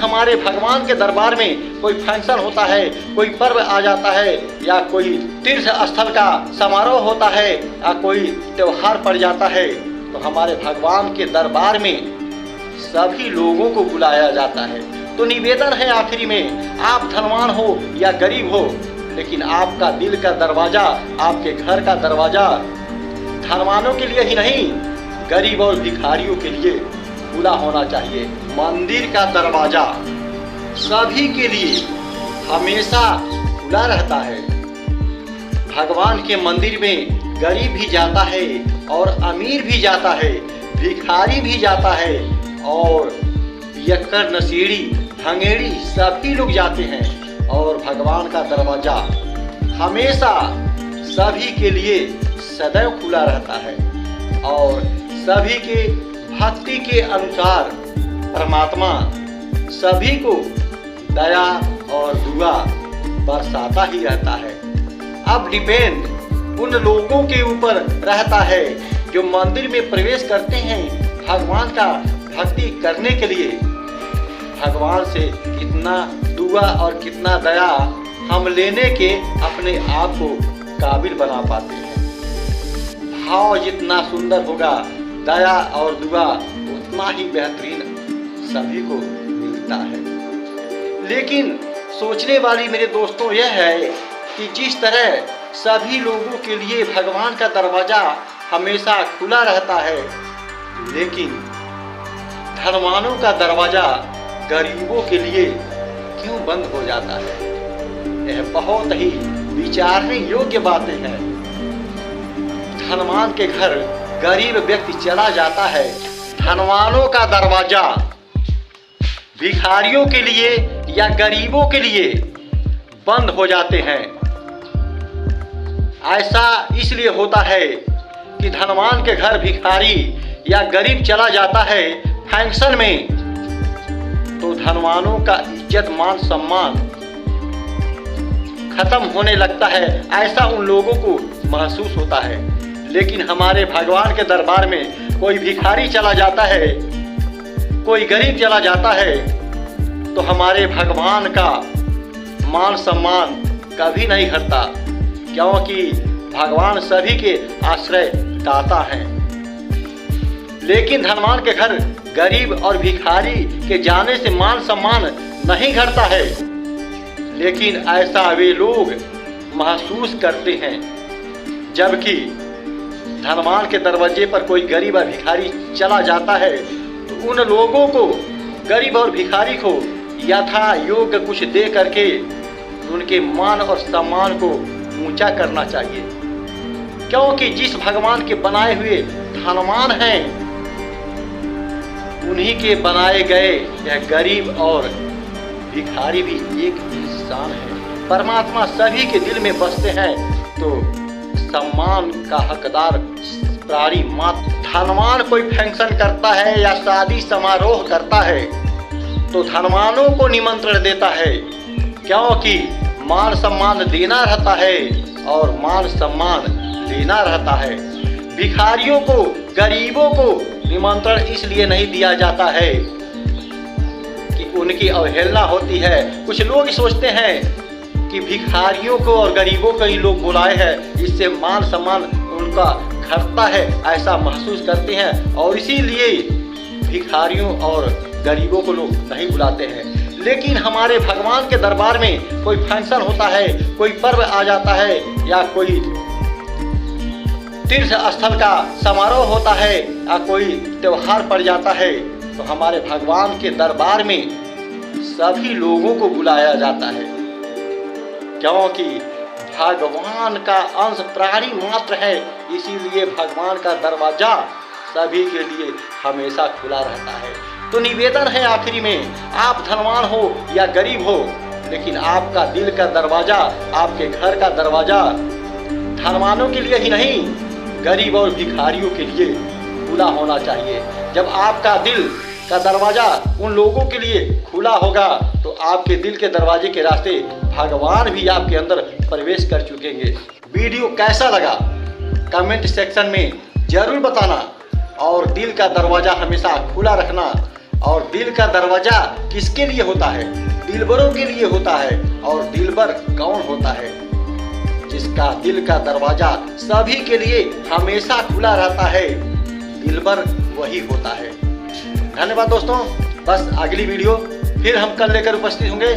हमारे भगवान के दरबार में कोई फंक्शन होता है, कोई पर्व आ जाता है, या कोई तीर्थ स्थल का समारोह होता है, या कोई त्योहार पड़ जाता है, तो हमारे भगवान के दरबार में सभी लोगों को बुलाया जाता है। तो निवेदन है आखिरी में, आप धनवान हो या गरीब हो, लेकिन आपका दिल का दरवाजा, आपके घर का दरवाजा धनवानों के लिए ही नहीं, गरीब और भिखारियों के लिए खुला होना चाहिए। मंदिर का दरवाजा सभी के लिए हमेशा खुला रहता है। भगवान के मंदिर में गरीब भी जाता है और अमीर भी जाता है, भिखारी भी जाता है, और पियक्कर, नशेड़ी, भंगेड़ी सभी लोग जाते हैं। और भगवान का दरवाजा हमेशा सभी के लिए सदैव खुला रहता है, और सभी के भक्ति के अनुसार परमात्मा सभी को दया और दुआ बरसाता ही रहता है। अब डिपेंड उन लोगों के ऊपर रहता है जो मंदिर में प्रवेश करते हैं भगवान का भक्ति करने के लिए। भगवान से कितना दुआ और कितना दया हम लेने के अपने आप को काबिल बना पाते हैं। भाव जितना सुंदर होगा, दया और दुआ उतना ही बेहतरीन सभी को मिलता है। लेकिन सोचने वाली मेरे दोस्तों यह है कि जिस तरह सभी लोगों के लिए भगवान का दरवाजा हमेशा खुला रहता है, लेकिन धनवानों का दरवाजा गरीबों के लिए क्यों बंद हो जाता है? यह बहुत ही विचारने योग्य बातें हैं। धनवान के घर गरीब व्यक्ति चला जाता है, धनवानों का दरवाजा भिखारियों के लिए या गरीबों के लिए बंद हो जाते हैं। ऐसा इसलिए होता है कि धनवान के घर भिखारी या गरीब चला जाता है फंक्शन में, तो धनवानों का इज्जत मान सम्मान खत्म होने लगता है, ऐसा उन लोगों को महसूस होता है। लेकिन हमारे भगवान के दरबार में कोई भिखारी चला जाता है, कोई गरीब चला जाता है, तो हमारे भगवान का मान सम्मान कभी नहीं घटता, क्योंकि भगवान सभी के आश्रय दाता हैं। लेकिन धनवान के घर गरीब और भिखारी के जाने से मान सम्मान नहीं घटता है, लेकिन ऐसा वे लोग महसूस करते हैं। जबकि धनवान के दरवाजे पर कोई गरीब और भिखारी चला जाता है, तो उन लोगों को, गरीब और भिखारी को यथा योग्य कुछ दे करके उनके मान और सम्मान को ऊंचा करना चाहिए, क्योंकि जिस भगवान के बनाए हुए धनवान हैं, उन्हीं के बनाए गए यह गरीब और भिखारी भी एक इंसान है। परमात्मा सभी के दिल में बसते हैं, तो सम्मान का हकदार प्राणी मात्र। धनवान कोई फंक्शन करता है या शादी समारोह करता है, तो धनवानों को निमंत्रण देता है, क्योंकि मान सम्मान देना रहता है और मान सम्मान लेना रहता है। भिखारियों को, गरीबों को निमंत्रण इसलिए नहीं दिया जाता है कि उनकी अवहेलना होती है। कुछ लोग सोचते हैं कि भिखारियों को और गरीबों को ही लोग बुलाए हैं, इससे मान सम्मान उनका घटता है, ऐसा महसूस करते हैं, और इसीलिए भिखारियों और गरीबों को लोग नहीं बुलाते हैं। लेकिन हमारे भगवान के दरबार में कोई फंक्शन होता है, कोई पर्व आ जाता है, या कोई तीर्थ स्थल का समारोह होता है, या कोई त्योहार पड़ जाता है, तो हमारे भगवान के दरबार में सभी लोगों को बुलाया जाता है, क्योंकि भगवान का अंश प्राणी मात्र है। इसीलिए भगवान का दरवाजा सभी के लिए हमेशा खुला रहता है। तो निवेदन है आखिरी में, आप धनवान हो या गरीब हो, लेकिन आपका दिल का दरवाजा, आपके घर का दरवाजा धनवानों के लिए ही नहीं, गरीब और भिखारियों के लिए खुला होना चाहिए। जब आपका दिल का दरवाजा उन लोगों के लिए खुला होगा, तो आपके दिल के दरवाजे के रास्ते भगवान भी आपके अंदर प्रवेश कर चुकेंगे। वीडियो कैसा लगा कमेंट सेक्शन में जरूर बताना, और दिल का दरवाजा हमेशा खुला रखना। और दिल का दरवाजा किसके लिए होता है? दिलबरों के लिए होता है। और दिलबर कौन होता है? जिसका दिल का दरवाजा सभी के लिए हमेशा खुला रहता है, दिलबर वही होता है। धन्यवाद दोस्तों। बस अगली वीडियो फिर हम कल लेकर उपस्थित होंगे।